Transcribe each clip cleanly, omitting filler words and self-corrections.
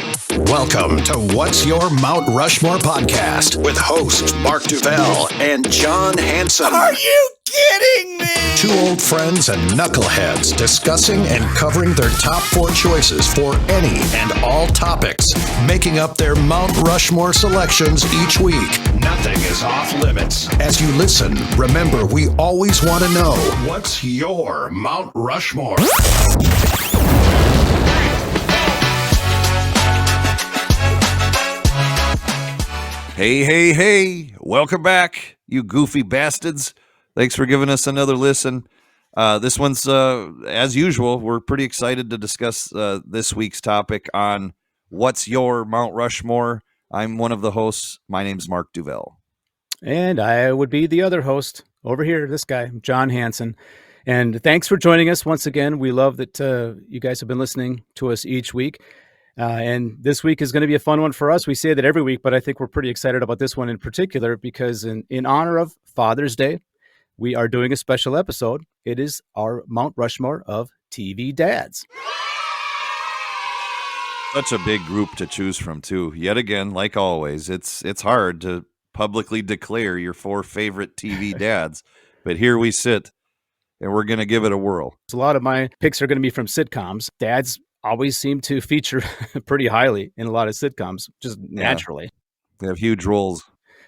Welcome to What's Your Mount Rushmore podcast with hosts Mark Duvall and John Hanson. Are you kidding me? Two old friends and knuckleheads discussing and covering their top four choices for any and all topics, making up their Mount Rushmore selections each week. Nothing is off limits. As you listen, remember we always want to know, what's your Mount Rushmore? Hey. Welcome back, you goofy bastards. Thanks for giving us another listen. This one's, as usual, we're pretty excited to discuss this week's topic on What's Your Mount Rushmore. I'm one of the hosts. My name's Mark Duvall. And I would be the other host over here, this guy, John Hanson. And thanks for joining us once again. We love that you guys have been listening to us each week. And this week is going to be a fun one for us. We say that every week, but I think we're pretty excited about this one in particular because in honor of Father's Day, we are doing a special episode. It is our Mount Rushmore of TV dads. Such a big group to choose from, too. Yet again, like always, it's hard to publicly declare your four favorite TV dads. But here we sit, and we're going to give it a whirl. A lot of my picks are going to be from sitcoms. Dads always seem to feature pretty highly in a lot of sitcoms, just naturally. They have huge roles.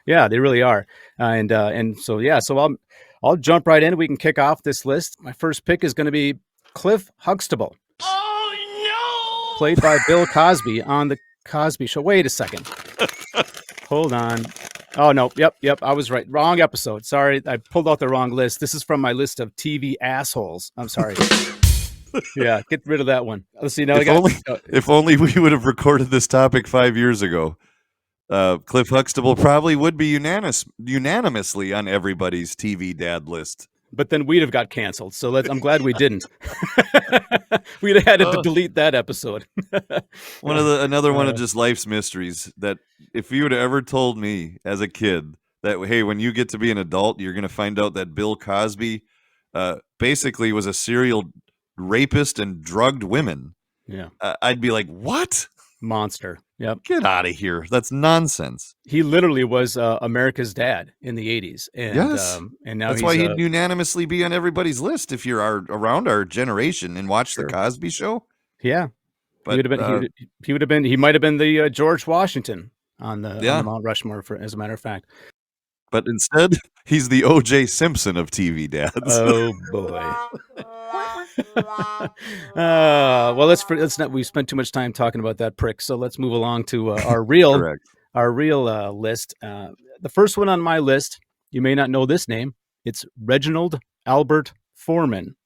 Yeah, they really are. So I'll jump right in. We can kick off this list. My first pick is going to be Cliff Huxtable. Oh, no! Played by Bill Cosby on The Cosby Show. Wait a second. Hold on. Oh, no. Yep. I was right. Wrong episode. Sorry. I pulled out the wrong list. This is from my list of TV assholes. I'm sorry. Yeah, get rid of that one. Let's see. Now if only we would have recorded this topic 5 years ago. Cliff Huxtable probably would be unanimously on everybody's TV dad list. But then we'd have got canceled. So I'm glad we didn't. We'd have had to delete that episode. Another one of just life's mysteries that if you would have ever told me as a kid that, hey, when you get to be an adult, you're going to find out that Bill Cosby basically was a serial rapist and drugged women. Yeah. I'd be like, what? Monster. Yep. Get out of here. That's nonsense. He literally was America's dad in the 80s. And, yes. And now that's why he'd unanimously be on everybody's list if you're around our generation and watch The Cosby Show. Yeah. But he might have been the George Washington on the Mount Rushmore, as a matter of fact. But instead, he's the O.J. Simpson of TV dads. Oh, boy. Well, let's not. We spent too much time talking about that prick, so let's move along to our real list. The first one on my list, you may not know this name. It's Reginald Albert Foreman,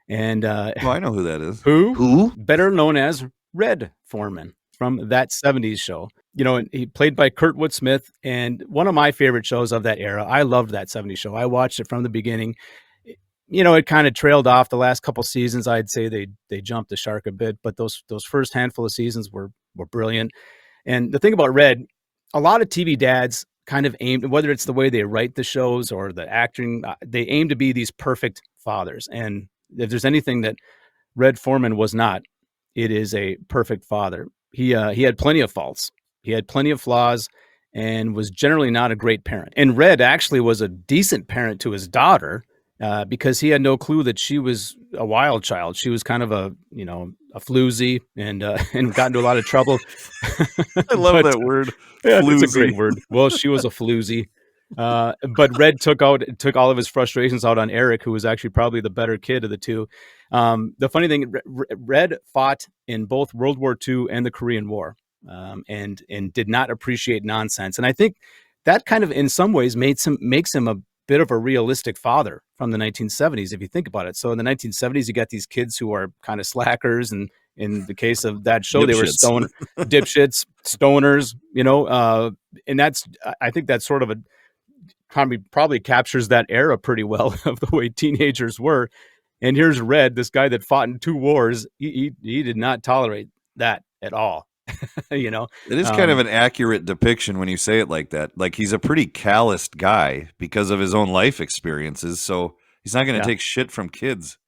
and I know who that is. Who? Better known as Red Foreman from That 70s Show. You know, he played by Kurtwood Smith, and one of my favorite shows of that era. I loved That 70s Show. I watched it from the beginning. You know, it kind of trailed off the last couple seasons. I'd say they jumped the shark a bit, but those first handful of seasons were brilliant. And the thing about Red, a lot of TV dads kind of aim, whether it's the way they write the shows or the acting, they aim to be these perfect fathers. And if there's anything that Red Foreman was not, it is a perfect father. He had plenty of faults. He had plenty of flaws and was generally not a great parent. And Red actually was a decent parent to his daughter because he had no clue that she was a wild child. She was kind of a floozy and got into a lot of trouble. I love that word. Yeah, it's a great word. Well, she was a floozy. But Red took all of his frustrations out on Eric, who was actually probably the better kid of the two. The funny thing, Red fought in both World War II and the Korean War. And did not appreciate nonsense. And I think that kind of, in some ways, makes him a bit of a realistic father from the 1970s, if you think about it. So in the 1970s, you got these kids who are kind of slackers, and in the case of that show, they were dipshits, stoners, and I think that's sort of probably captures that era pretty well of the way teenagers were. And here's Red, this guy that fought in 2 wars. He did not tolerate that at all. It is kind of an accurate depiction when you say it like that. Like, he's a pretty calloused guy because of his own life experiences, so he's not going to take shit from kids.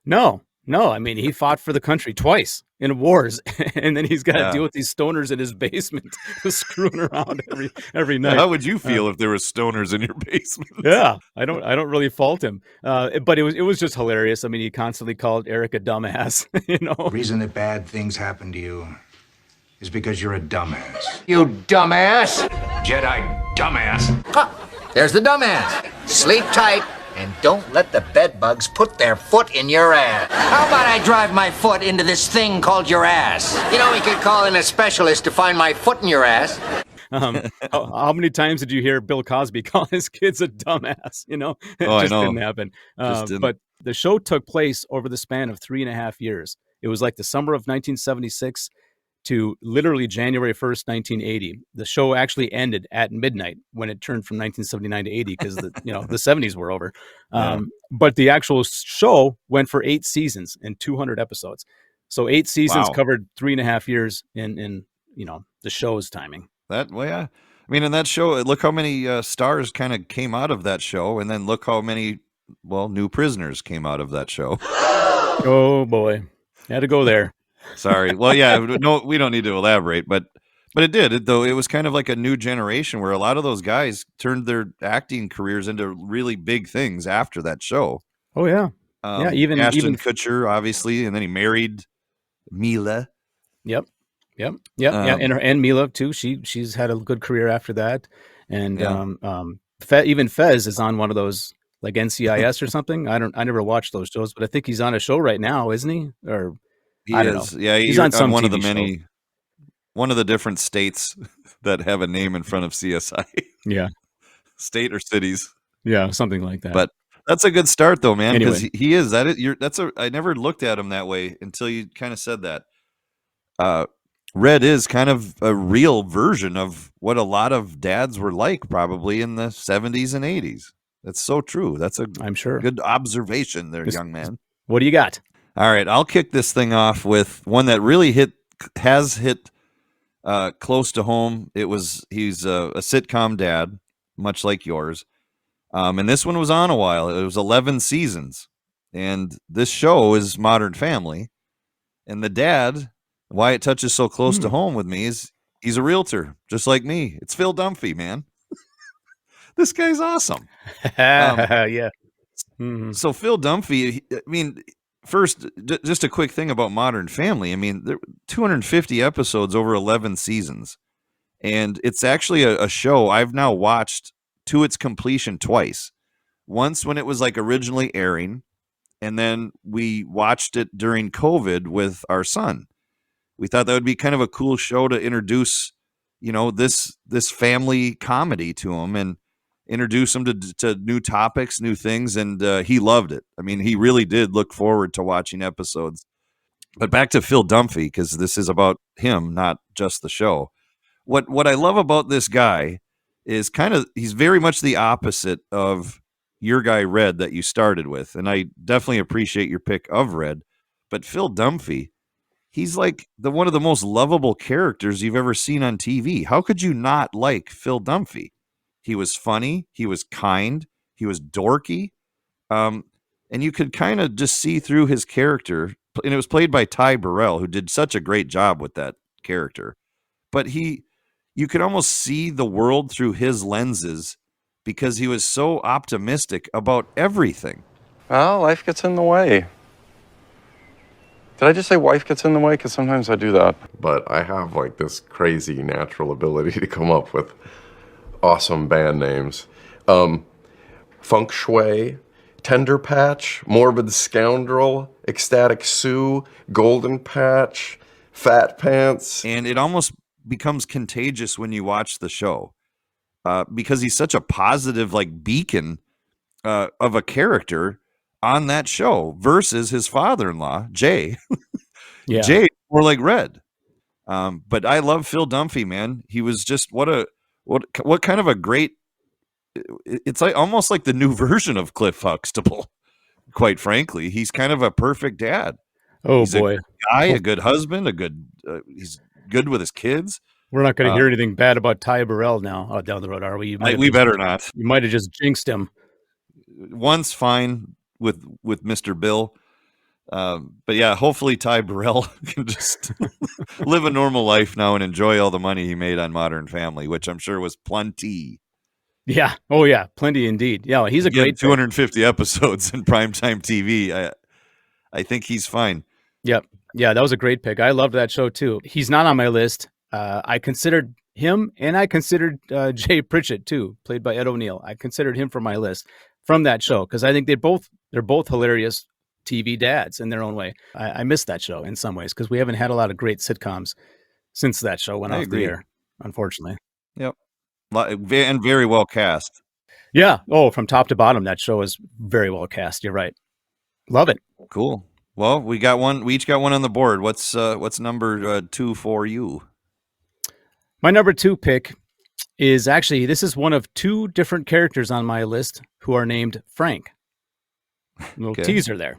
No, No, I mean, he fought for the country twice in wars, and then he's got to Yeah. deal with these stoners in his basement screwing around every night. How would you feel if there was stoners in your basement? Yeah, I don't really fault him, but it was just hilarious. I mean, he constantly called Eric a dumbass. The reason that bad things happen to you is because you're a dumbass. You dumbass! Jedi dumbass. There's the dumbass. Sleep tight and don't let the bedbugs put their foot in your ass. How about I drive my foot into this thing called your ass? You know, we could call in a specialist to find my foot in your ass. How many times did you hear Bill Cosby call his kids a dumbass? You know, it Oh, I just know. didn't happen. Didn't. But the show took place over the span of 3.5 years. It was like the summer of 1976 to literally January 1st, 1980. The show actually ended at midnight when it turned from 1979 to 80 because the 70s were over. But the actual show went for 8 seasons and 200 episodes. So 8 seasons Wow. covered 3.5 years in the show's timing. Yeah. I mean, in that show, look how many stars kind of came out of that show, and then look how many new prisoners came out of that show. Oh boy, had to go there. Sorry. Well, yeah, no, we don't need to elaborate, but it did. It was kind of like a new generation where a lot of those guys turned their acting careers into really big things after that show. Oh yeah, even Ashton Kutcher, obviously, and then he married Mila. Yep. And Mila too. She's had a good career after that, and even Fez is on one of those like NCIS or something. I never watched those shows, but I think he's on a show right now, isn't he? Or I don't know. Yeah, he's on some one of the TV one of the different states that have a name in front of CSI. Yeah, state or cities. Yeah, something like that. But that's a good start, though, man, because Anyway. he is. I never looked at him that way until you kind of said that. Red is kind of a real version of what a lot of dads were like probably in the 70s and 80s. That's so true. That's I'm sure. Good observation there, young man. What do you got? All right, I'll kick this thing off with one that really has hit close to home. He's a sitcom dad, much like yours. And this one was on a while. It was 11 seasons. And this show is Modern Family. And the dad, why it touches so close to home with me is he's a realtor, just like me. It's Phil Dunphy, man. This guy's awesome. Yeah. So Phil Dunphy, I mean, first, just a quick thing about Modern Family. I mean, there 250 episodes over 11 seasons. And it's actually a show I've now watched to its completion twice. Once when it was like originally airing, and then we watched it during COVID with our son. We thought that would be kind of a cool show to introduce, this family comedy to him and introduce him to new topics, new things, and he loved it. I mean, he really did look forward to watching episodes. But back to Phil Dunphy, because this is about him, not just the show. What I love about this guy is he's very much the opposite of your guy Red that you started with, and I definitely appreciate your pick of Red. But Phil Dunphy, he's like one of the most lovable characters you've ever seen on TV. How could you not like Phil Dunphy? He was funny, he was kind, he was dorky, and you could kind of just see through his character. And it was played by Ty Burrell, who did such a great job with that character. But you could almost see the world through his lenses because he was so optimistic about everything. Well, life gets in the way. Did I just say wife gets in the way? Because sometimes I do that. But I have like this crazy natural ability to come up with awesome band names. Feng Shui, Tender Patch, Morbid Scoundrel, Ecstatic Sue, Golden Patch, Fat Pants. And it almost becomes contagious when you watch the show because he's such a positive beacon of a character on that show versus his father-in-law, Jay. Yeah. Jay, more like Red. But I love Phil Dunphy, man. He was just what kind of a great. It's like almost like the new version of Cliff Huxtable. Quite frankly, he's kind of a perfect dad. Oh He's boy, a good guy, a good husband, he's good with his kids. we're not going to hear anything bad about Ty Burrell now down the road, are we? We better not. You might have just jinxed him. Once fine with Mr. Bill. But yeah, hopefully Ty Burrell can just live a normal life now and enjoy all the money he made on Modern Family, which I'm sure was plenty. Yeah. Oh, yeah. Plenty indeed. Yeah. He's a great 250 episodes in primetime TV. I think he's fine. Yep. Yeah, that was a great pick. I loved that show too. He's not on my list. I considered him, and I considered Jay Pritchett too, played by Ed O'Neill. I considered him for my list from that show because I think they're both hilarious TV dads in their own way. I miss that show in some ways because we haven't had a lot of great sitcoms since that show went off the air, unfortunately. Yep. And very well cast. Yeah. Oh, from top to bottom, that show is very well cast. You're right. Love it. Cool. Well, we each got one on the board. What's number 2 for you? My number 2 pick is actually, this is one of 2 different characters on my list who are named Frank. Little teaser there.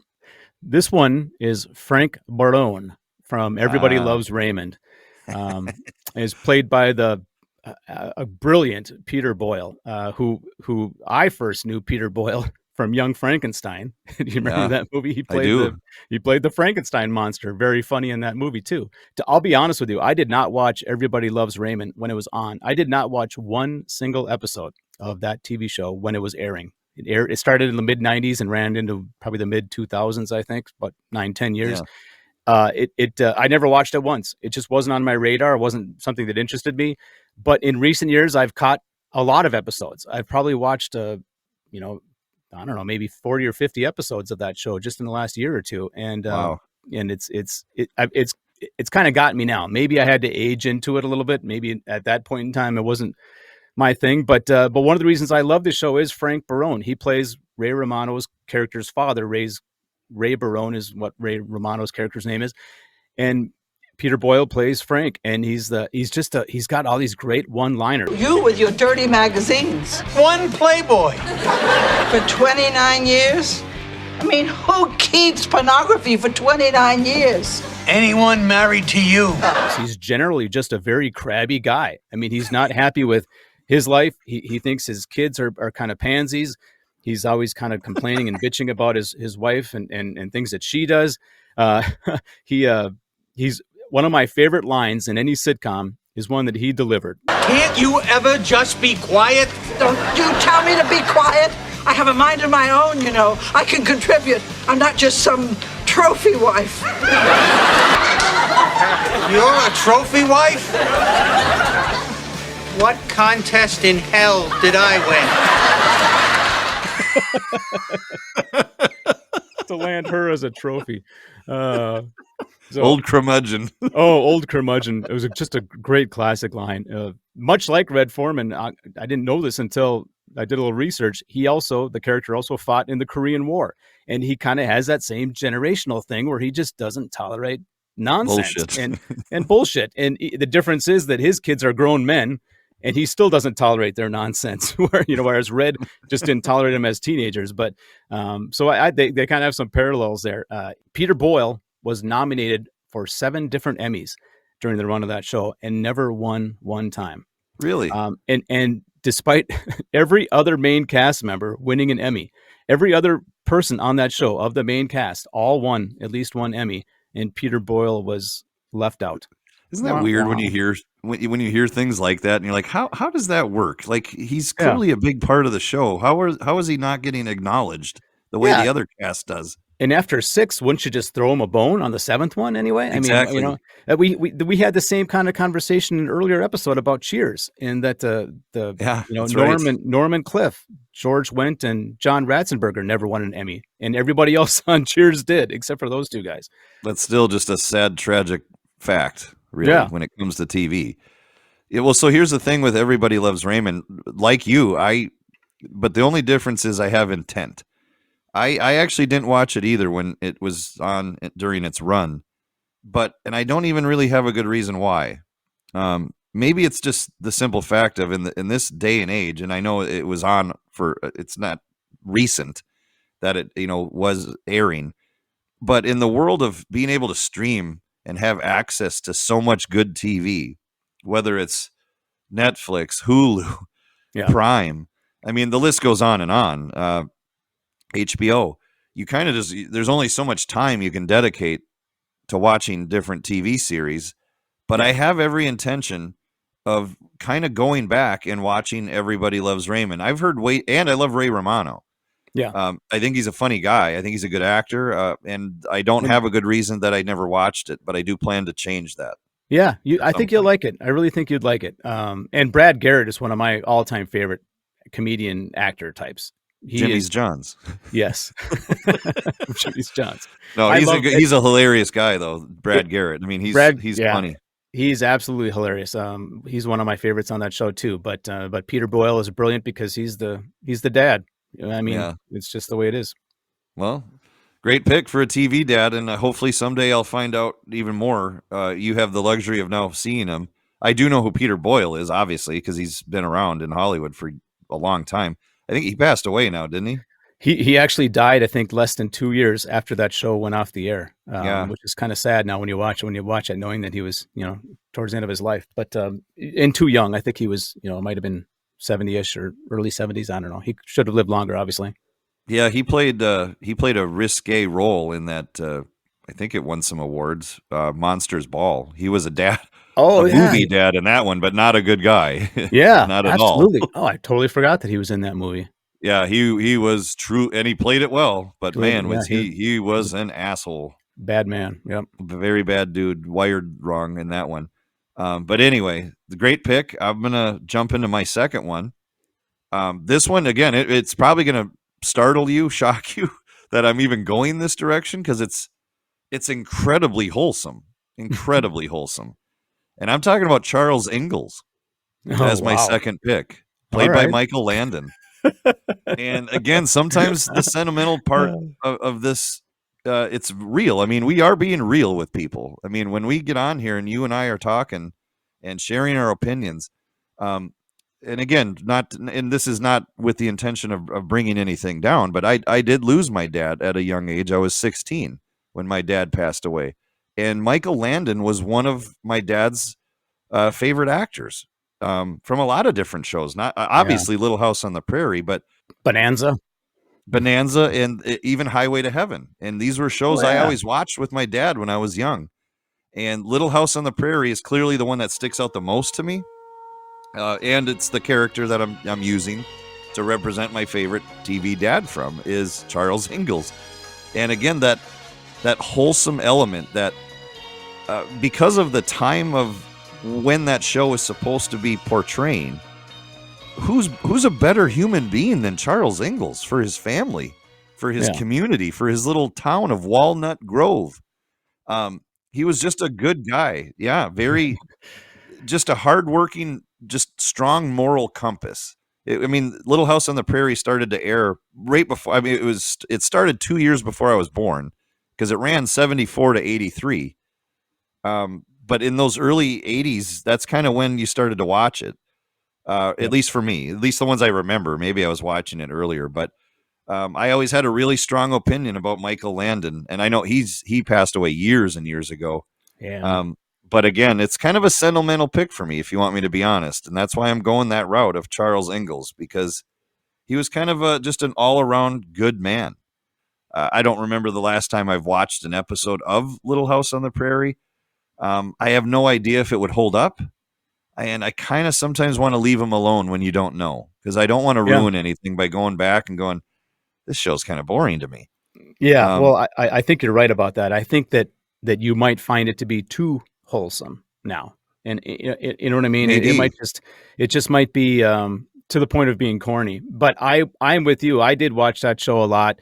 This one is Frank Barone from Everybody Loves Raymond. Is played by a brilliant Peter Boyle, who I first knew Peter Boyle from Young Frankenstein. Do you remember that movie? He played the Frankenstein monster. Very funny in that movie too. I'll be honest with you, I did not watch Everybody Loves Raymond when it was on. I did not watch one single episode of that TV show when it was airing. It started in the mid 90s and ran into probably the mid 2000s, I think, about 9-10 years. Yeah. I never watched it once. It just wasn't on my radar. It wasn't something that interested me. But in recent years, I've caught a lot of episodes. I've probably watched, I don't know, maybe 40 or 50 episodes of that show just in the last year or two. And, and it's kind of gotten me now. Maybe I had to age into it a little bit. Maybe at that point in time, it wasn't my thing. But one of the reasons I love this show is Frank Barone. He plays Ray Romano's character's father. Ray Barone is what Ray Romano's character's name is. And Peter Boyle plays Frank, and he's got all these great one-liners. You with your dirty magazines. One Playboy. For 29 years? I mean, who keeps pornography for 29 years? Anyone married to you. He's generally just a very crabby guy. I mean, he's not happy with his life. He thinks his kids are kind of pansies. He's always kind of complaining and bitching about his wife and things that she does. He's one of my favorite lines in any sitcom is one that he delivered. Can't you ever just be quiet? Don't you tell me to be quiet. I have a mind of my own, you know. I can contribute. I'm not just some trophy wife. You're a trophy wife? What contest in hell did I win? To land her as a trophy. Old curmudgeon. Old curmudgeon. It was just a great classic line. Much like Red Foreman, I didn't know this until I did a little research. The character also fought in the Korean War. And he kind of has that same generational thing where he just doesn't tolerate nonsense and bullshit. And the difference is that his kids are grown men and he still doesn't tolerate their nonsense, whereas Red just didn't tolerate them as teenagers. But so they kind of have some parallels there. Peter Boyle was nominated for 7 different Emmys during the run of that show and never won one time. Really? And despite every other main cast member winning an Emmy, every other person on that show of the main cast all won at least one Emmy, and Peter Boyle was left out. Isn't that weird when you hear things like that and you're like, how does that work? Like, he's clearly a big part of the show. How is he not getting acknowledged the way the other cast does? And after 6, wouldn't you just throw him a bone on the 7th one anyway? Exactly. I mean, we had the same kind of conversation in an earlier episode about Cheers, and that Norman Cliff, George Wendt, and John Ratzenberger never won an Emmy, and everybody else on Cheers did, except for those 2 guys. That's still just a sad, tragic fact, really, when it comes to TV. Well, so here's the thing with Everybody Loves Raymond. Like you, but the only difference is I have intent. I actually didn't watch it either when it was on during its run, and I don't even really have a good reason why. Maybe it's just the simple fact of in this day and age, and I know it was on it's not recent that it was airing, but in the world of being able to stream and have access to so much good TV, whether it's Netflix, Hulu, Prime, I mean the list goes on and on. HBO, you kind of just, there's only so much time you can dedicate to watching different TV series. But I have every intention of kind of going back and watching Everybody Loves Raymond. I've heard and I love Ray Romano. Yeah. I think he's a funny guy. I think he's a good actor. And I don't have a good reason that I never watched it, but I do plan to change that. Yeah. I think you'll like it. I really think you'd like it. And Brad Garrett is one of my all-time favorite comedian actor types. Jimmy's Johns. Yes. Jimmy's Johns. No, he's a hilarious guy though. Brad Garrett. I mean, he's funny. He's absolutely hilarious. He's one of my favorites on that show too. But Peter Boyle is brilliant because he's the dad. I mean, it's just the way it is. Well, great pick for a TV dad, and hopefully someday I'll find out even more. You have the luxury of now seeing him. I do know who Peter Boyle is, obviously, because he's been around in Hollywood for a long time. I think he passed away now, didn't he? He actually died, I think, less than 2 years after that show went off the air, which is kind of sad now when you watch it, knowing that he was, towards the end of his life. But and too young. I think he was, might have been 70-ish or early 70s. I don't know. He should have lived longer, obviously. Yeah, he played a risque role in that. I think it won some awards. Monsters Ball. He was a dad. Movie dad in that one, but not a good guy. Yeah, not at absolutely. all. Oh, I totally forgot that he was in that movie. Yeah, he was true, and he played it well. But man, was he was an asshole. Bad man. Yep. Very bad dude. Wired wrong in that one. But anyway, the great pick. I'm gonna jump into my second one. This one again, it's probably gonna startle you, shock you that I'm even going this direction because it's incredibly wholesome, incredibly wholesome. And I'm talking about Charles Ingalls as my second pick, played by Michael Landon. And again, sometimes the sentimental part of this, it's real. I mean, we are being real with people. I mean, when we get on here and you and I are talking and sharing our opinions, and again, and this is not with the intention of bringing anything down, but I did lose my dad at a young age. I was 16 when my dad passed away. And Michael Landon was one of my dad's favorite actors from a lot of different shows. Not obviously Little House on the Prairie, but Bonanza, and even Highway to Heaven. And these were shows I always watched with my dad when I was young. And Little House on the Prairie is clearly the one that sticks out the most to me. And it's the character that I'm using to represent my favorite TV dad from is Charles Ingalls. And again, that wholesome element that because of the time of when that show is supposed to be portraying, who's a better human being than Charles Ingalls for his family, for his community, for his little town of Walnut Grove. He was just a good guy. Yeah, very just a hardworking, just strong moral compass. I mean, Little House on the Prairie started to air right before. I mean, it started 2 years before I was born because it ran 74 to 83. But in those early 80s, that's kind of when you started to watch it. At least for me, at least the ones I remember. Maybe I was watching it earlier, but I always had a really strong opinion about Michael Landon, and I know he passed away years and years ago. Yeah. But again, it's kind of a sentimental pick for me, if you want me to be honest, and that's why I'm going that route of Charles Ingalls, because he was kind of just an all-around good man. I don't remember the last time I've watched an episode of Little House on the Prairie. I have no idea if it would hold up. And I kind of sometimes want to leave them alone when you don't know, because I don't want to ruin anything by going back and going, this show's kind of boring to me. Yeah. Well, I think you're right about that. I think that you might find it to be too wholesome now. And you know what I mean? It just might be to the point of being corny, but I'm with you. I did watch that show a lot.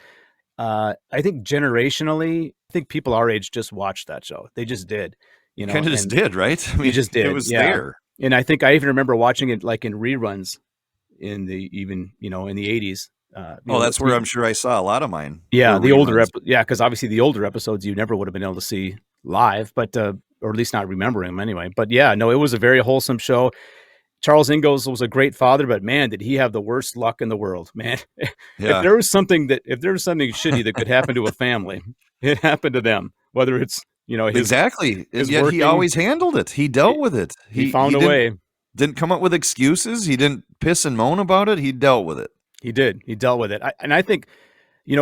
I think generationally, I think people our age just watched that show. They just did. You know, kind of just did, right? I mean, you just did. It was there. And I think I even remember watching it like in reruns in the 80s. That's where I'm sure I saw a lot of mine. Yeah, the older because obviously the older episodes you never would have been able to see live, but or at least not remembering them anyway. But yeah, no, it was a very wholesome show. Charles Ingalls was a great father, but man, did he have the worst luck in the world, man. Yeah. If there was something shitty that could happen to a family, it happened to them. Whether it's exactly. And yet he always handled it. He dealt with it. He found a way. Didn't come up with excuses. He didn't piss and moan about it. He dealt with it. He did. He dealt with it. I think,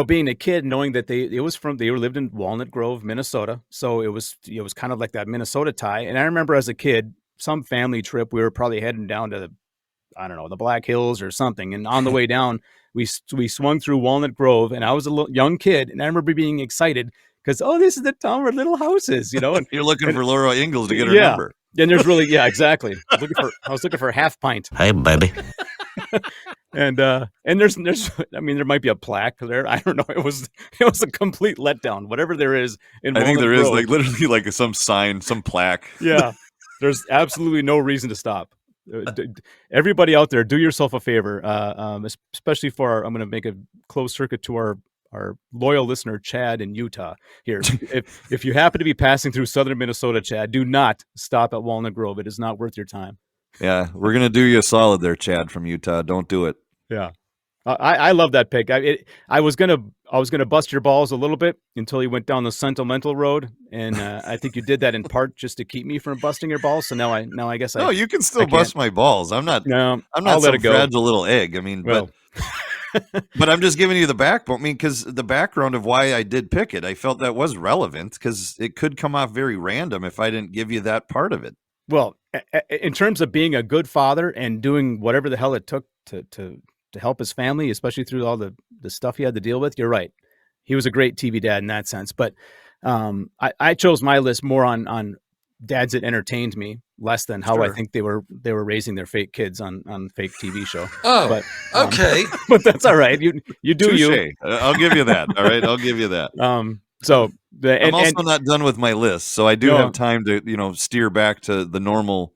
being a kid, knowing that they lived in Walnut Grove, Minnesota. So it was kind of like that Minnesota tie. And I remember as a kid, some family trip, we were probably heading down to the Black Hills or something. And on the way down, we swung through Walnut Grove, and I was a young kid, and I remember being excited because, this is the town where Little House is, And You're looking for Laura Ingalls to get her number. And there's really, exactly. I was looking for a half pint. Hey, baby. And there's there might be a plaque there. I don't know. It was a complete letdown. Whatever there is in I think Walnut there is Grove. literally like some sign, some plaque. Yeah. There's absolutely no reason to stop. Everybody out there, do yourself a favor, especially for I'm going to make a closed circuit to our loyal listener, Chad in Utah here. If you happen to be passing through southern Minnesota, Chad, do not stop at Walnut Grove. It is not worth your time. Yeah, we're going to do you a solid there, Chad from Utah. Don't do it. Yeah. I love that pick. I was gonna bust your balls a little bit until you went down the sentimental road, and I think you did that in part just to keep me from busting your balls. So now I guess no, you can still bust my balls. I'm not I'll some let it go. fragile little egg. I mean, Well. but I'm just giving you the backbone. I mean, because the background of why I did pick it, I felt that was relevant because it could come off very random if I didn't give you that part of it. Well, in terms of being a good father and doing whatever the hell it took to help his family, especially through all the stuff he had to deal with, you're right. He was a great TV dad in that sense. But I chose my list more on dads that entertained me, less than how I think they were raising their fake kids on fake TV show. Oh, but, okay. But that's all right. You do Touché. you. I'll give you that. All right, I'll give you that. So I'm also not done with my list, so I do have time to steer back to the normal.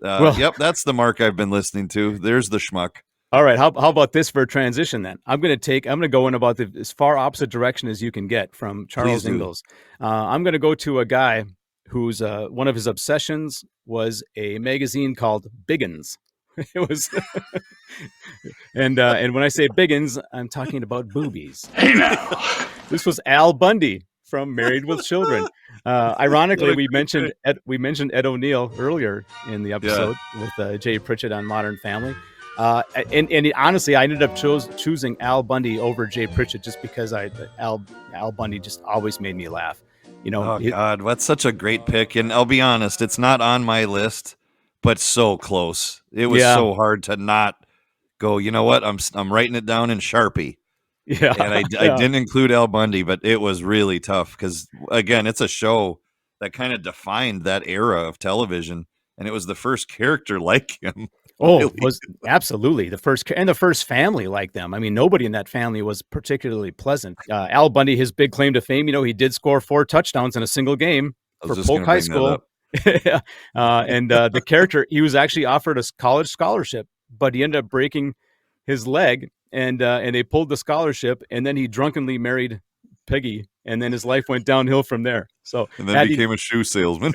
Yep, that's the mark I've been listening to. There's the schmuck. All right, how about this for a transition then? I'm going to go in about as far opposite direction as you can get from Charles Ingalls. I'm going to go to a guy whose one of his obsessions was a magazine called Biggins. It was, and when I say Biggins, I'm talking about boobies. Hey now, this was Al Bundy from Married with Children. Ironically, we mentioned Ed O'Neill earlier in the episode with Jay Pritchett on Modern Family. And honestly, I ended up choosing Al Bundy over Jay Pritchett just because Al Bundy just always made me laugh. God, that's such a great pick. And I'll be honest, it's not on my list, but so close. It was so hard to not go, you know what? I'm writing it down in Sharpie. Yeah. And I didn't include Al Bundy, but it was really tough because, again, it's a show that kind of defined that era of television. And it was the first character like him. Oh, it was absolutely the first family like them. I mean, nobody in that family was particularly pleasant. Al Bundy, his big claim to fame, he did score 4 touchdowns in a single game for Polk High School. And the character, he was actually offered a college scholarship, but he ended up breaking his leg, and they pulled the scholarship, and then he drunkenly married Peggy, and then his life went downhill from there. So and then became a shoe salesman.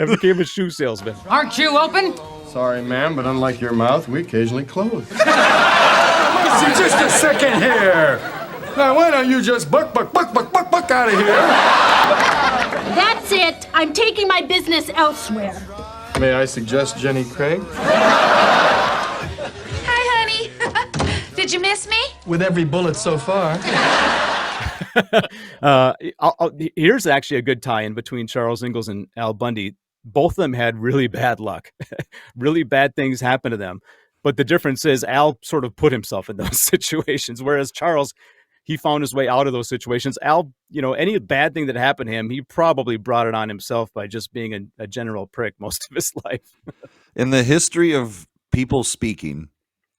Aren't you open? Sorry, ma'am, but unlike your mouth, we occasionally close. See, just a second here. Now, why don't you just buck out of here? That's it. I'm taking my business elsewhere. May I suggest Jenny Craig? Hi, honey. Did you miss me? With every bullet so far. Here's actually a good tie-in between Charles Ingalls and Al Bundy. Both of them had really bad luck. Really bad things happened to them. But the difference is Al sort of put himself in those situations, whereas Charles, he found his way out of those situations. Al, any bad thing that happened to him, he probably brought it on himself by just being a general prick most of his life. In the history of people speaking,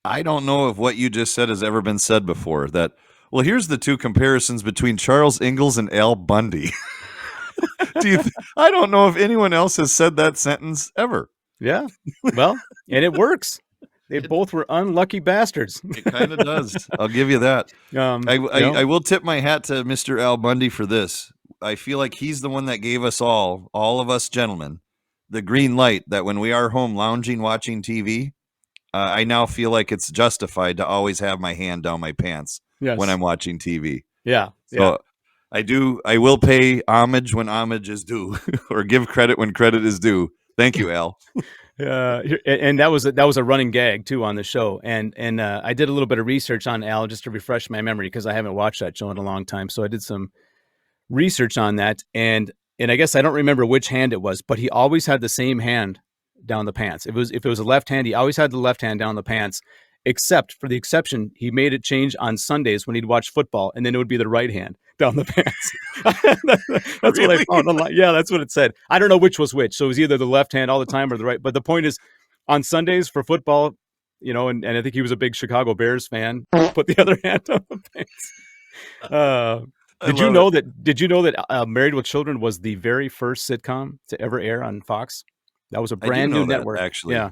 I don't know if what you just said has ever been said before. That, well, here's the 2 comparisons between Charles Ingalls and Al Bundy. I don't know if anyone else has said that sentence ever. Yeah. Well, and it works. They both were unlucky bastards. It kind of does. I'll give you that. I will tip my hat to Mr. Al Bundy for this. I feel like he's the one that gave us all of us gentlemen, the green light that when we are home lounging, watching TV, I now feel like it's justified to always have my hand down my pants when I'm watching TV. Yeah. So I will pay homage when homage is due or give credit when credit is due. Thank you, Al. And that was a running gag too on the show. And I did a little bit of research on Al just to refresh my memory because I haven't watched that show in a long time. So I did some research on that, and I guess I don't remember which hand it was, but he always had the same hand down the pants. If it was a left hand, he always had the left hand down the pants. Except for the exception, he made it change on Sundays when he'd watch football, and then it would be the right hand down the pants. That's Really? what I found online. Yeah, that's what it said. I don't know which was which. So it was either the left hand all the time or the right. But the point is, on Sundays for football, and I think he was a big Chicago Bears fan, put the other hand on the pants. Did you know that Married with Children was the very first sitcom to ever air on Fox? That was a brand new network. Actually. Yeah.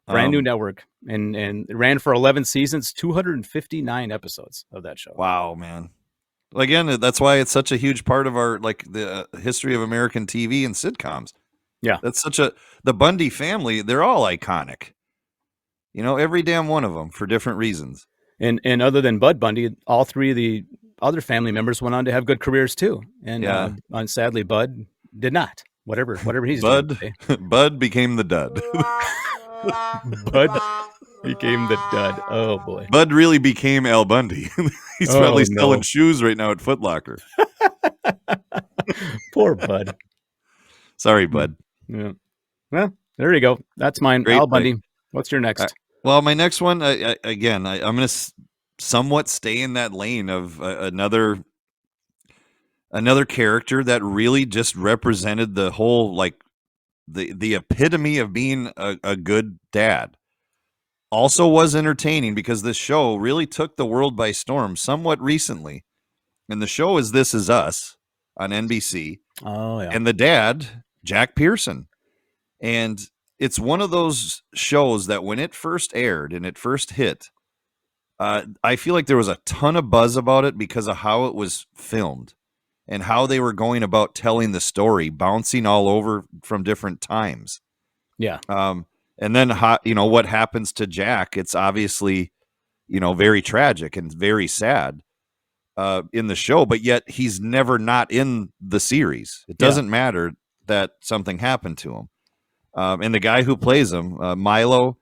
Brand new network, and it ran for 11 seasons, 259 episodes of that show. Wow, man. Again, that's why it's such a huge part of our the history of American TV and sitcoms. Yeah, that's the Bundy family. They're all iconic. Every damn one of them for different reasons. And other than Bud Bundy, all three of the other family members went on to have good careers too. And sadly, Bud did not. Whatever he's Bud. doing Bud became the dud. Bud became the dud. Oh boy. Bud really became Al Bundy. He's probably selling shoes right now at Foot Locker. Poor Bud. Sorry, Bud. Yeah. Well, there you go. That's mine. Great Al Bundy. What's your next? Well, my next one, I'm going to somewhat stay in that lane of another character that really just represented the whole, the epitome of being a good dad. Also was entertaining because this show really took the world by storm somewhat recently. And the show is This Is Us on NBC. Oh, yeah. And the dad, Jack Pearson. And it's one of those shows that when it first aired and it first hit, I feel like there was a ton of buzz about it because of how it was filmed and how they were going about telling the story, bouncing all over from different times. Yeah. And then, what happens to Jack? It's obviously, very tragic and very sad in the show, but yet he's never not in the series. It doesn't matter that something happened to him. And the guy who plays him, Milo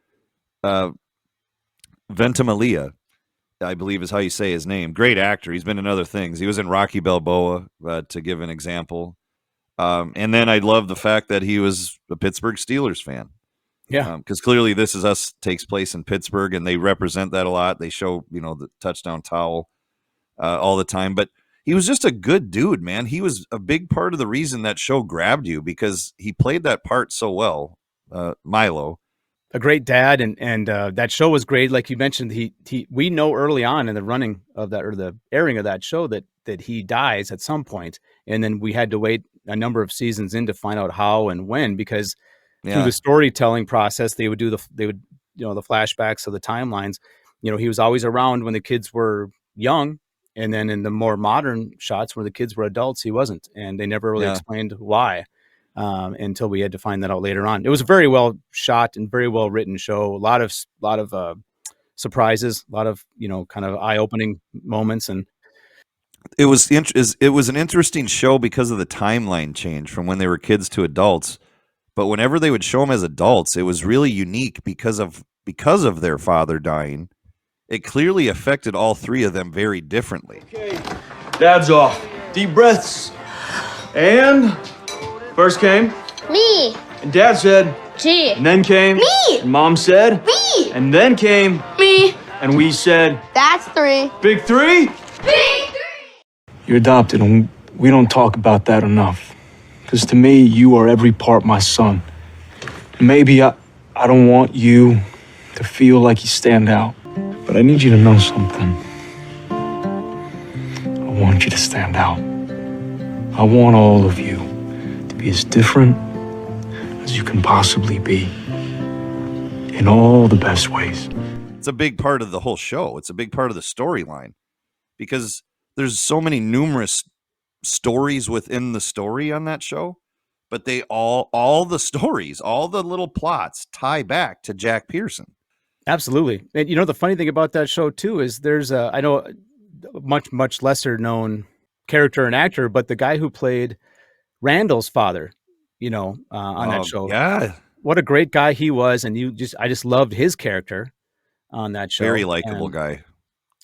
Ventimiglia, I believe is how you say his name. Great actor. He's been in other things. He was in Rocky Balboa, to give an example. And then I love the fact that he was a Pittsburgh Steelers fan. Yeah. Because clearly This Is Us takes place in Pittsburgh, and they represent that a lot. They show, the touchdown towel all the time. But he was just a good dude, man. He was a big part of the reason that show grabbed you because he played that part so well, Milo. A great dad, and that show was great. Like you mentioned, we know early on in the running of that or the airing of that show that he dies at some point, and then we had to wait a number of seasons in to find out how and when because through the storytelling process they would do the flashbacks of the timelines. He was always around when the kids were young, and then in the more modern shots where the kids were adults, he wasn't, and they never really explained why. Until we had to find that out later on. It was a very well shot and very well written show. A lot of surprises, a lot of kind of eye opening moments, and it was an interesting show because of the timeline change from when they were kids to adults. But whenever they would show them as adults, it was really unique because of their father dying. It clearly affected all three of them very differently. Okay, dad's off. Deep breaths. And first came Me. and dad said G. and then came Me. and mom said Me. and then came Me. and we said That's 3. big 3. Big 3. You're adopted and we don't talk about that enough. Because to me, you are every part my son. Maybe I don't want you to feel like you stand out, but I need you to know something. I want you to stand out. I want all of you to be as different as you can possibly be in all the best ways. It's a big part of the whole show. It's a big part of the storyline because there's so many numerous stories within the story on that show, but they all the stories, all the little plots tie back to Jack Pearson. Absolutely. And the funny thing about that show too is there's I know a much lesser known character and actor, but the guy who played Randall's father, on that show. Yeah. what a great guy he was, and I just loved his character on that show. Very likable guy.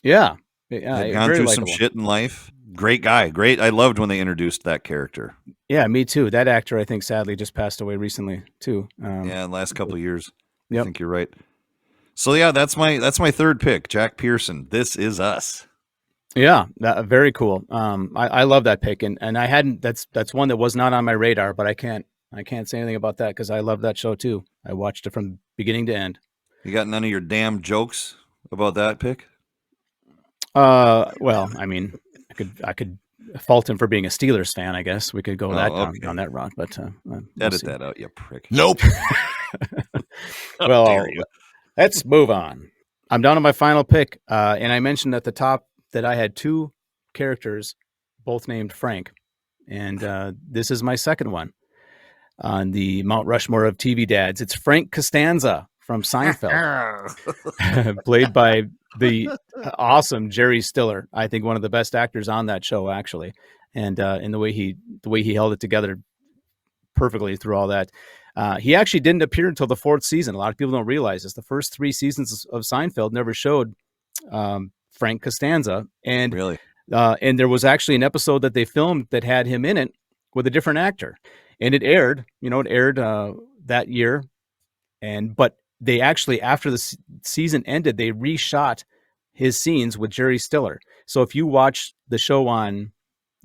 Yeah, Had gone very through some likable. shit in life. Great guy. Great. I loved when they introduced that character. Yeah, me too. That actor, I think, sadly just passed away recently too. Yeah, last couple of years. Yep. I think you're right. So yeah, that's my third pick, Jack Pearson. This Is Us. Yeah, very cool. I love that pick, and I hadn't. That's one that was not on my radar, but I can't say anything about that because I love that show too. I watched it from beginning to end. You got none of your damn jokes about that pick? Well, I mean, I could fault him for being a Steelers fan. I guess we could go down that route, but edit that out, you prick. Nope. Well, let's move on. I'm down to my final pick, and I mentioned at the top that I had two characters, both named Frank, and this is my second one on the Mount Rushmore of TV dads. It's Frank Costanza from Seinfeld, played by the awesome Jerry Stiller. I think one of the best actors on that show, actually, and in the way he held it together perfectly through all that. He actually didn't appear until the fourth season. A lot of people don't realize this. The first three seasons of Seinfeld never showed Frank Costanza, and really, and there was actually an episode that they filmed that had him in it with a different actor, and it aired. It aired that year, but they actually, after the season ended, they reshot his scenes with Jerry Stiller. So if you watch the show on,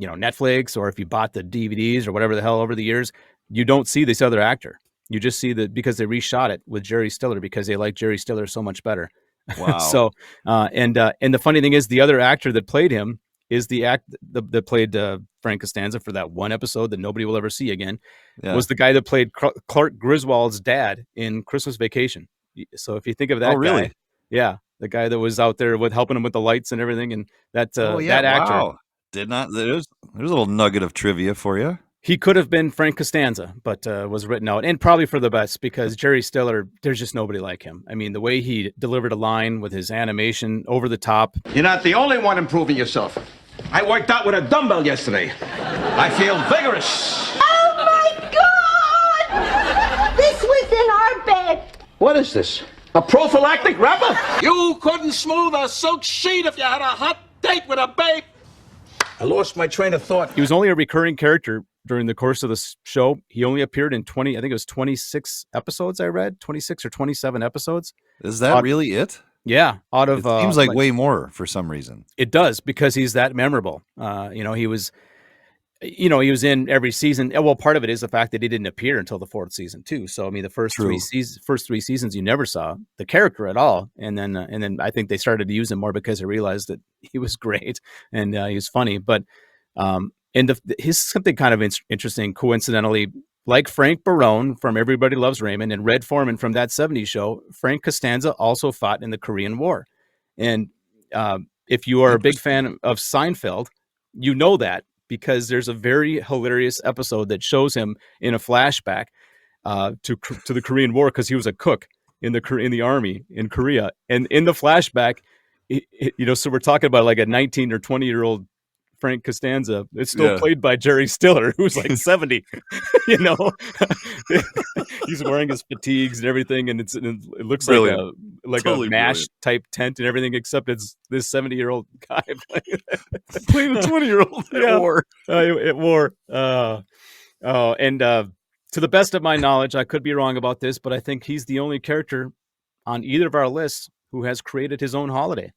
Netflix, or if you bought the DVDs or whatever the hell over the years, you don't see this other actor. You just see because they reshot it with Jerry Stiller because they like Jerry Stiller so much better. Wow. So, and the funny thing is, the other actor that played him is that played Frank Costanza for that one episode that nobody will ever see again. Yeah. Was the guy that played Clark Griswold's dad in Christmas Vacation. So if you think of that, really? guy, yeah, the guy that was out there helping him with the lights and everything, and that yeah, that actor wow. Did not. There's a little nugget of trivia for you. He could have been Frank Costanza, but was written out, and probably for the best, because Jerry Stiller, there's just nobody like him. I mean, the way he delivered a line with his animation, over the top. You're not the only one improving yourself. I worked out with a dumbbell yesterday. I feel vigorous. Oh my God! This was in our bed. What is this? A prophylactic wrapper? You couldn't smooth a silk sheet if you had a hot date with a babe. I lost my train of thought. He was only a recurring character during the course of the show. He only appeared in 26 episodes, I read. 26 or 27 episodes. Is that really it? Yeah. Out of it seems like way more for some reason. It does, because he's that memorable. He was in every season. Well, part of it is the fact that he didn't appear until the fourth season too. So I mean, the first three seasons you never saw the character at all, and then I think they started to use him more because they realized that he was great and he was funny. But he's something kind of interesting, coincidentally. Like Frank Barone from Everybody Loves Raymond and Red Foreman from That 70s Show, Frank Costanza also fought in the Korean War. And if you are a big fan of Seinfeld, you know that, because there's a very hilarious episode that shows him in a flashback to the Korean War, because he was a cook in the army in Korea. And in the flashback, so we're talking about like a 19 or 20-year-old Frank Costanza. It's still played by Jerry Stiller, who's like 70. He's wearing his fatigues and everything, and it looks brilliant. like Totally a MASH brilliant. type tent and everything, except it's this 70-year-old guy playing a 20-year-old at war. At war. And to the best of my knowledge, I could be wrong about this, but I think he's the only character on either of our lists who has created his own holiday,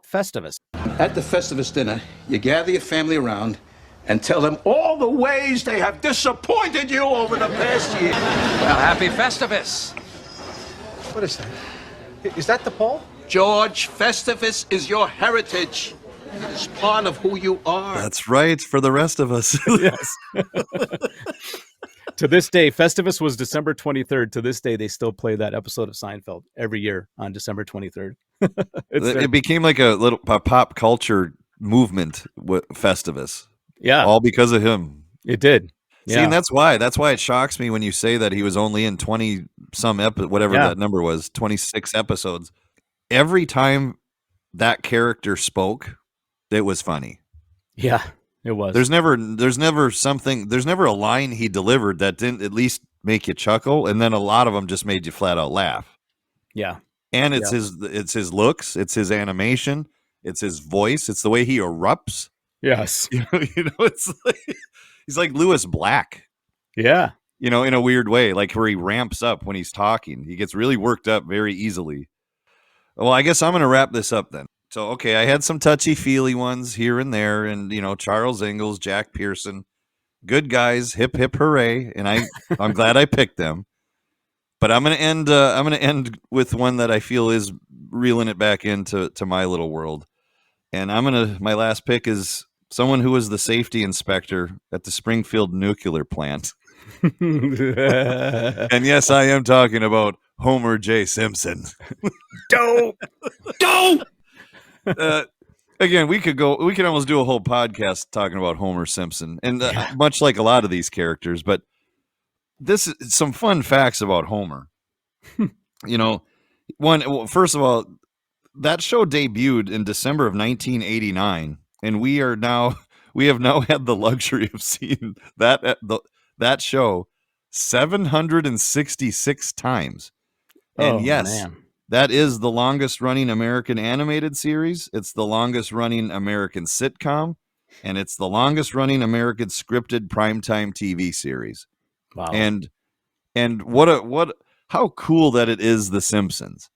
Festivus. At the Festivus dinner, you gather your family around and tell them all the ways they have disappointed you over the past year. Well, happy Festivus. What is that? Is that the pole? George, Festivus is your heritage. It's part of who you are. That's right, for the rest of us. Yes. To this day, Festivus was December 23rd. To this day, they still play that episode of Seinfeld every year on December 23rd. It became like a pop culture movement with Festivus. Yeah. All because of him. It did. See, and that's why it shocks me when you say that he was only in 20 some whatever that number was, 26 episodes. Every time that character spoke, it was funny. Yeah, it was. There's never a line he delivered that didn't at least make you chuckle, and then a lot of them just made you flat out laugh. Yeah. And it's his looks, it's his animation, it's his voice, it's the way he erupts. Yes. It's like he's like Lewis Black. Yeah. In a weird way, like where he ramps up when he's talking. He gets really worked up very easily. Well, I guess I'm going to wrap this up then. So, okay, I had some touchy-feely ones here and there, and, Charles Ingalls, Jack Pearson, good guys, hip, hip, hooray, and I'm glad I picked them. But I'm going to end with one that I feel is reeling it back into my little world. And my last pick is someone who was the safety inspector at the Springfield nuclear plant. And yes, I am talking about Homer J. Simpson. Dope. Again, we could almost do a whole podcast talking about Homer Simpson, and much like a lot of these characters. But this is some fun facts about Homer. First of all, that show debuted in December of 1989, and we have now had the luxury of seeing that show 766 times. And man. That is the longest running American animated series. It's the longest running American sitcom, and it's the longest running American scripted primetime TV series. Wow. And how cool that it is The Simpsons.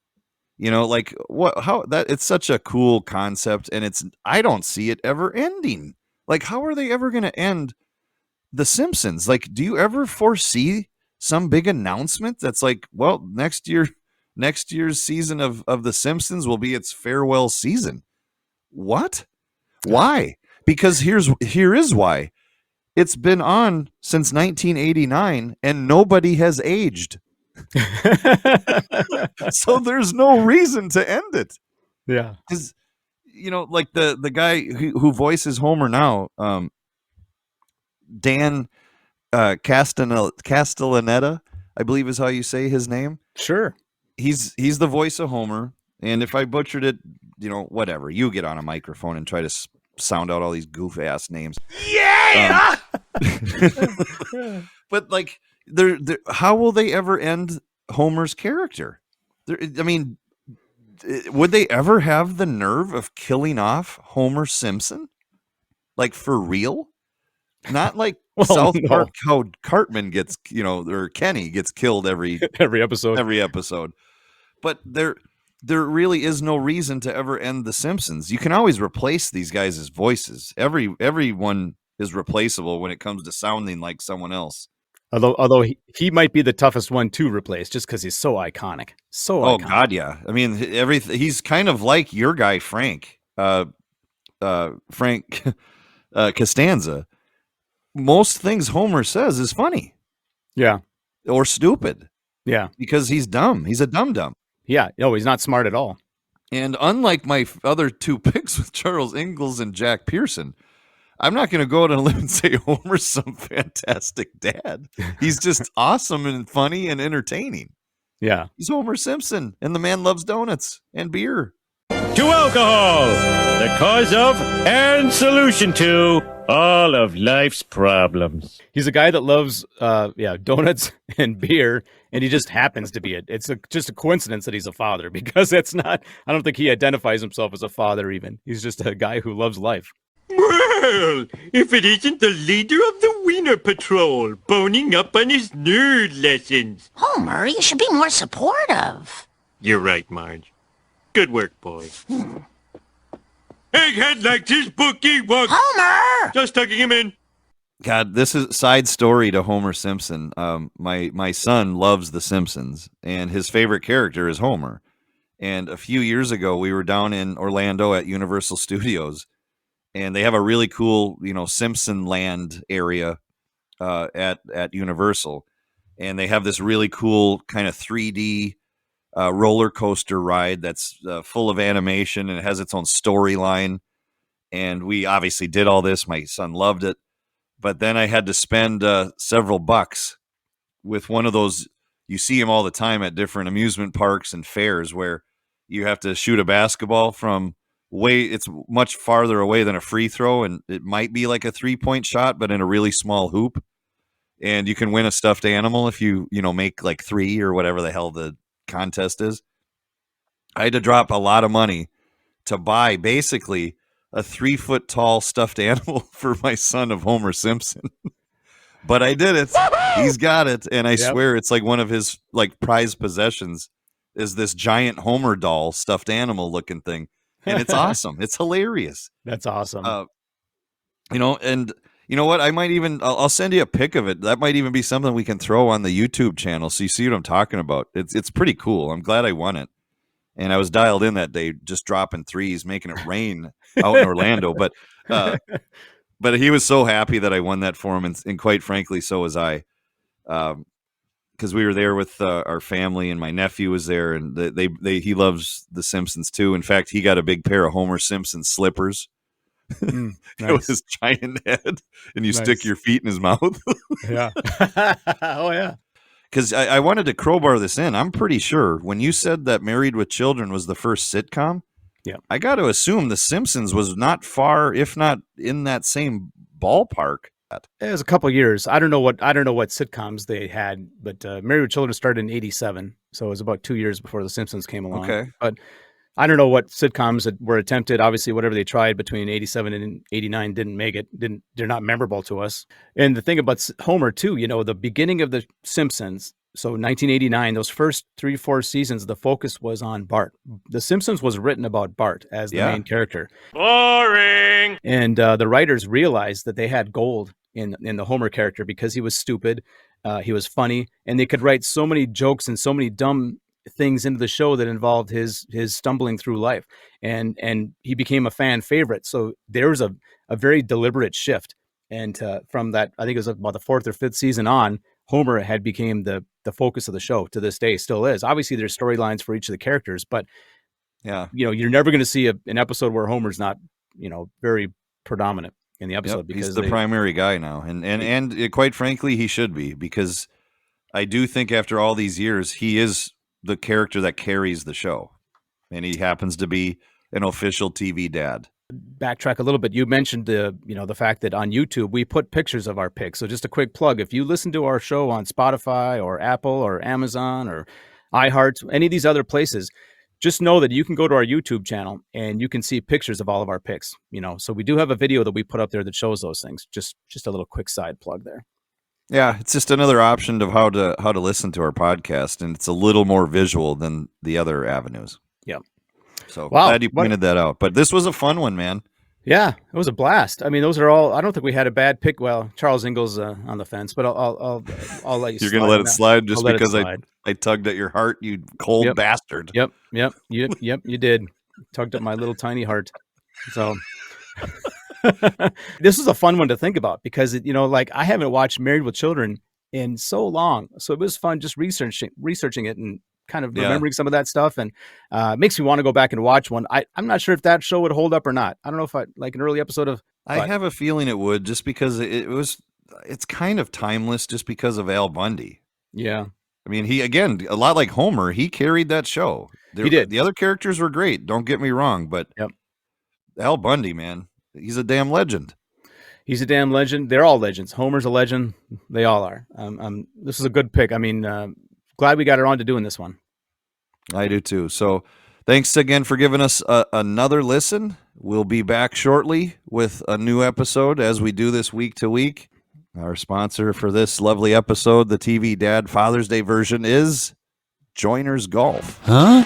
It's such a cool concept, and I don't see it ever ending. Like, how are they ever going to end The Simpsons? Like, do you ever foresee some big announcement that's like, well, next year's season of The Simpsons will be its farewell season? What? Why? Because here is why. It's been on since 1989 and nobody has aged. So there's no reason to end it. Yeah. Because, like the guy who voices Homer now, Dan Castellaneta, I believe is how you say his name. Sure. He's the voice of Homer, and if I butchered it, whatever. You get on a microphone and try to sound out all these goof ass names. Yeah. But like, how will they ever end Homer's character? Would they ever have the nerve of killing off Homer Simpson? Like, for real? Not like South Park, how Cartman gets, or Kenny gets killed every episode. But there really is no reason to ever end The Simpsons. You can always replace these guys' voices. Everyone is replaceable when it comes to sounding like someone else. Although he might be the toughest one to replace, just because he's so iconic. Oh God, yeah. I mean, he's kind of like your guy Frank Costanza. Most things Homer says is funny. Yeah. Or stupid. Yeah. Because he's dumb. He's a dum-dum. Yeah. No, he's not smart at all. And unlike my other two picks with Charles Ingalls and Jack Pearson, I'm not going to go out on a limb and say Homer's some fantastic dad. He's just awesome and funny and entertaining. Yeah. He's Homer Simpson, and the man loves donuts and beer. To alcohol, the cause of and solution to all of life's problems. He's a guy that loves donuts and beer, and he just happens to be it. It's just a coincidence that he's a father, because I don't think he identifies himself as a father even. He's just a guy who loves life. Well, if it isn't the leader of the Wiener Patrol, boning up on his nerd lessons. Homer, you should be more supportive. You're right, Marge. Good work, boy. Egghead likes his bookie walk. Homer! Just tucking him in. God, this is a side story to Homer Simpson. My son loves The Simpsons, and his favorite character is Homer. And a few years ago, we were down in Orlando at Universal Studios, and they have a really cool, Simpson Land area at Universal. And they have this really cool kind of 3D roller coaster ride that's full of animation, and it has its own storyline. And we obviously did all this. My son loved it. But then I had to spend several bucks with one of those, you see them all the time at different amusement parks and fairs, where you have to shoot a basketball from it's much farther away than a free throw, and it might be like a 3-point shot, but in a really small hoop. and you can win a stuffed animal if you make like 3 or whatever the hell the contest is. I had to drop a lot of money to buy basically a 3-foot tall stuffed animal for my son of Homer Simpson. But I did it. He's got it. And I swear it's like one of his like prized possessions is this giant Homer doll stuffed animal looking thing. And it's awesome. It's hilarious. That's awesome. And you know what? I might even, I'll send you a pic of it. That might even be something we can throw on the YouTube channel so you see what I'm talking about. It's pretty cool. I'm glad I won it. And I was dialed in that day, just dropping threes, making it rain out in Orlando. But he was so happy that I won that for him, and quite frankly, so was I, because we were there with our family, and my nephew was there, and he loves The Simpsons too. In fact, he got a big pair of Homer Simpson slippers. Nice. With his giant head, and you stick your feet in his mouth. Yeah. Oh yeah. Because I wanted to crowbar this in. I'm pretty sure when you said that Married with Children was the first sitcom, I got to assume The Simpsons was not far, if not in that same ballpark. It was a couple years. I don't know what sitcoms they had, but Married with Children started in '87, so it was about 2 years before The Simpsons came along. Okay. But I don't know what sitcoms that were attempted. Obviously, whatever they tried between '87 and '89 didn't make it. They're not memorable to us. And the thing about Homer too, the beginning of The Simpsons. So 1989, those first 3-4 seasons, the focus was on Bart. The Simpsons was written about Bart as the main character. Boring. And the writers realized that they had gold in the Homer character because he was stupid, he was funny, and they could write so many jokes and so many dumb things into the show that involved his stumbling through life, and he became a fan favorite. So there was a very deliberate shift, and from that, I think it was about the 4th or 5th season on, Homer had became the focus of the show. To this day, still is. Obviously, there's storylines for each of the characters, but you're never going to see an episode where Homer's not very predominant in the episode because he's the primary guy now, and quite frankly, he should be, because I do think after all these years, he is the character that carries the show, and he happens to be an official TV dad. Backtrack a little bit. You mentioned the fact that on YouTube we put pictures of our picks. So just a quick plug: if you listen to our show on Spotify or Apple or Amazon or iHeart, any of these other places, just know that you can go to our YouTube channel and you can see pictures of all of our picks. So we do have a video that we put up there that shows those things. Just a little quick side plug there. Yeah, it's just another option of how to listen to our podcast, and it's a little more visual than the other avenues. Yeah. So glad you pointed that out. But this was a fun one, man. Yeah, it was a blast. I mean, those are all. I don't think we had a bad pick. Well, Charles Ingalls on the fence, but I'll let you. You're gonna let it slide just because I tugged at your heart, you cold bastard. Yep. You did. Tugged at my little tiny heart. So. This is a fun one to think about because I haven't watched Married with Children in so long, so it was fun just researching it and kind of remembering some of that stuff, and it makes me want to go back and watch one. I'm not sure if that show would hold up or not. I don't know if I like an early episode of. I have a feeling it would, just because it's kind of timeless, just because of Al Bundy. Yeah, I mean, he, again, a lot like Homer, he carried that show. He did. The other characters were great. Don't get me wrong, but Al Bundy, man. He's a damn legend. He's a damn legend. They're all legends. Homer's a legend. They all are. This is a good pick. I mean, glad we got around to doing this one. I do too. So thanks again for giving us another listen. We'll be back shortly with a new episode as we do this week to week. Our sponsor for this lovely episode, the TV Dad Father's Day version, is Joiners Golf. Huh?